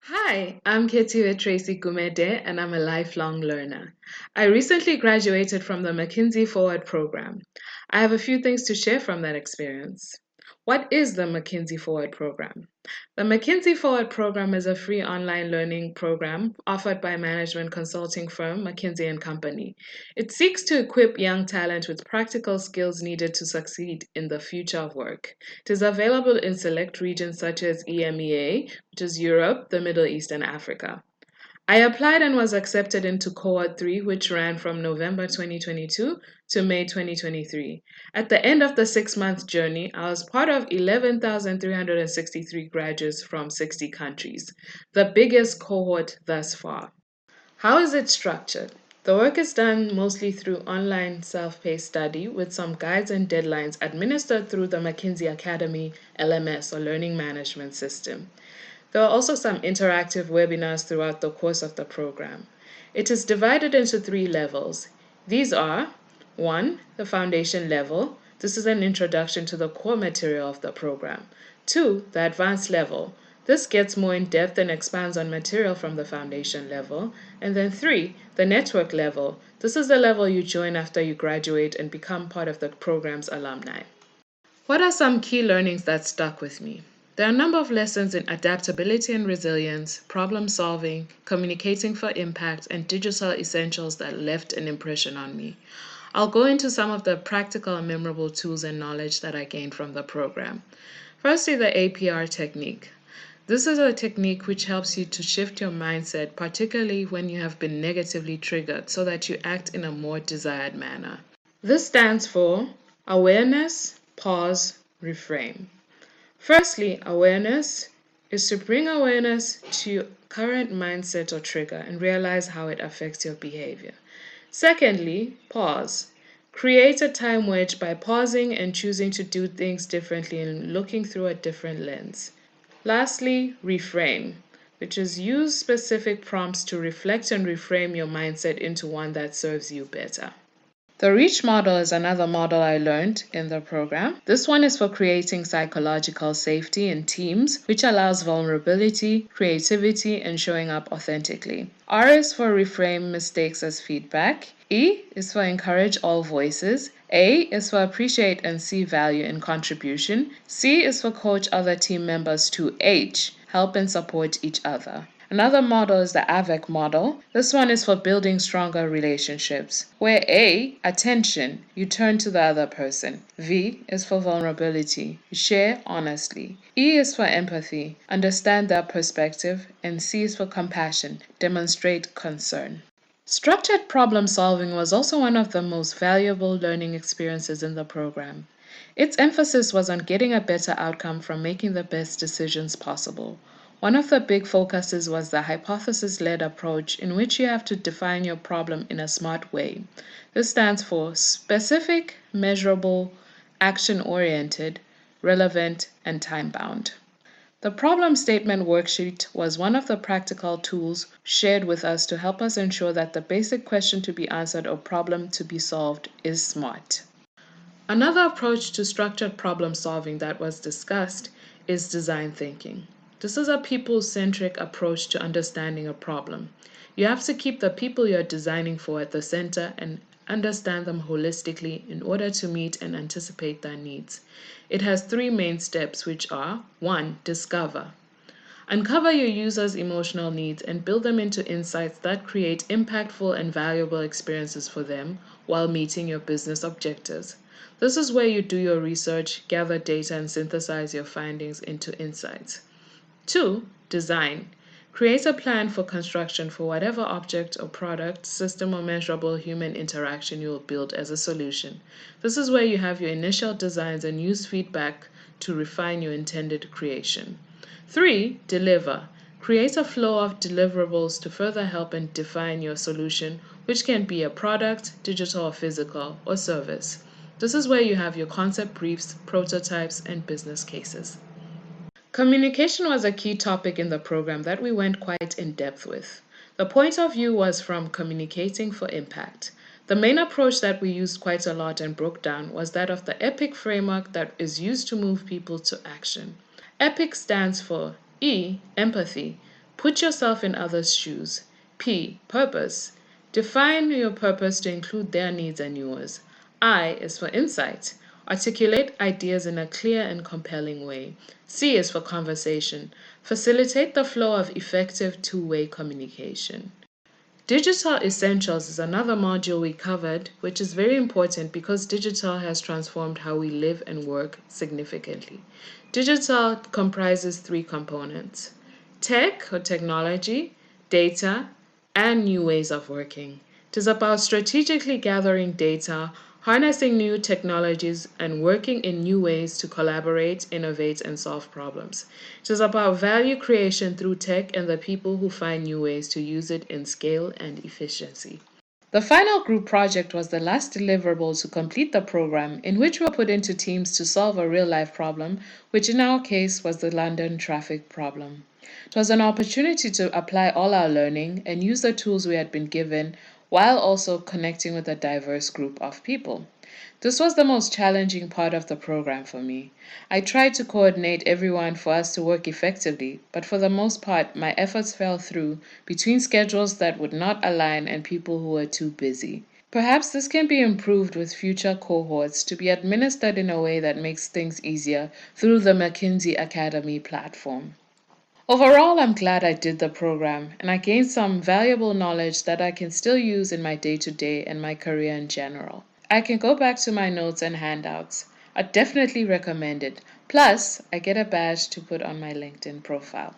Hi, I'm Khethiwe Tracy Gumede, and I'm a lifelong learner. I recently graduated from the McKinsey Forward Program. I have a few things to share from that experience. What is the McKinsey Forward Program? The McKinsey Forward Program is a free online learning program offered by management consulting firm McKinsey Company. It seeks to equip young talent with practical skills needed to succeed in the future of work. It is available in select regions such as EMEA, which is Europe, the Middle East, and Africa. I applied and was accepted into Cohort 3, which ran from November 2022 to May 2023. At the end of the 6 month journey, I was part of 11,363 graduates from 60 countries, the biggest cohort thus far. How is it structured? The work is done mostly through online self paced study with some guides and deadlines administered through the McKinsey Academy LMS or Learning Management System. There are also some interactive webinars throughout the course of the program. It is divided into three levels. These are 1. The foundation level. This is an introduction to the core material of the program. 2. The advanced level. This gets more in depth and expands on material from the foundation level. And then 3. The network level. This is the level you join after you graduate and become part of the program's alumni. What are some key learnings that stuck with me? There are a number of lessons in adaptability and resilience, problem solving, communicating for impact, and digital essentials that left an impression on me. I'll go into some of the practical and memorable tools and knowledge that I gained from the program. Firstly, the APR technique. This is a technique which helps you to shift your mindset, particularly when you have been negatively triggered, so that you act in a more desired manner. This stands for awareness, pause, reframe. Firstly, awareness is to bring awareness to your current mindset or trigger and realize how it affects your behavior. Secondly, pause. Create a time wedge by pausing and choosing to do things differently and looking through a different lens. Lastly, reframe, which is use specific prompts to reflect and reframe your mindset into one that serves you better. The REACH model is another model I learned in the program. This one is for creating psychological safety in teams, which allows vulnerability, creativity, and showing up authentically. R is for reframe mistakes as feedback. E is for encourage all voices. A is for appreciate and see value in contribution. C is for coach other team members to H, help and support each other. Another model is the AVEC model. This one is for building stronger relationships, where A, attention, you turn to the other person. V is for vulnerability, you share honestly. E is for empathy, understand their perspective. And C is for compassion, demonstrate concern. Structured problem solving was also one of the most valuable learning experiences in the program. Its emphasis was on getting a better outcome from making the best decisions possible. One of the big focuses was the hypothesis led approach, in which you have to define your problem in a smart way. This stands for specific, measurable, action oriented, relevant, and time bound. The problem statement worksheet was one of the practical tools shared with us to help us ensure that the basic question to be answered or problem to be solved is SMART. Another approach to structured problem solving that was discussed is design thinking. This is a people centric approach to understanding a problem. You have to keep the people you're designing for at the center and understand them holistically in order to meet and anticipate their needs. It has three main steps, which are 1. Discover. Uncover your users' emotional needs and build them into insights that create impactful and valuable experiences for them while meeting your business objectives. This is where you do your research, gather data, and synthesize your findings into insights. 2. Design. Create a plan for construction for whatever object or product, system, or measurable human interaction you will build as a solution. This is where you have your initial designs and use feedback to refine your intended creation. 3. Deliver. Create a flow of deliverables to further help and define your solution, which can be a product, digital or physical, or service. This is where you have your concept briefs, prototypes, and business cases. Communication was a key topic in the program that we went quite in depth with. The point of view was from communicating for impact. The main approach that we used quite a lot and broke down was that of the EPIC framework that is used to move people to action. EPIC stands for E, empathy, Put yourself in others' shoes. P. Purpose. Define your purpose to include their needs and yours. I is for insight. Articulate ideas in a clear and compelling way. C is for conversation. Facilitate the flow of effective two-way communication. Digital Essentials is another module we covered, which is very important because digital has transformed how we live and work significantly. Digital comprises three components: tech or technology, data, and new ways of working. It is about strategically gathering data, harnessing new technologies, and working in new ways to collaborate, innovate, and solve problems. It is about value creation through tech and the people who find new ways to use it in scale and efficiency. The final group project was the last deliverable to complete the program, in which we were put into teams to solve a real life problem, which in our case was the London traffic problem. It was an opportunity to apply all our learning and use the tools we had been given while also connecting with a diverse group of people. This was the most challenging part of the program for me. I tried to coordinate everyone for us to work effectively, but for the most part, my efforts fell through between schedules that would not align and people who were too busy. Perhaps this can be improved with future cohorts to be administered in a way that makes things easier through the McKinsey Academy platform. Overall, I'm glad I did the program and I gained some valuable knowledge that I can still use in my day to day and my career in general. I can go back to my notes and handouts. I definitely recommend it. Plus, I get a badge to put on my LinkedIn profile.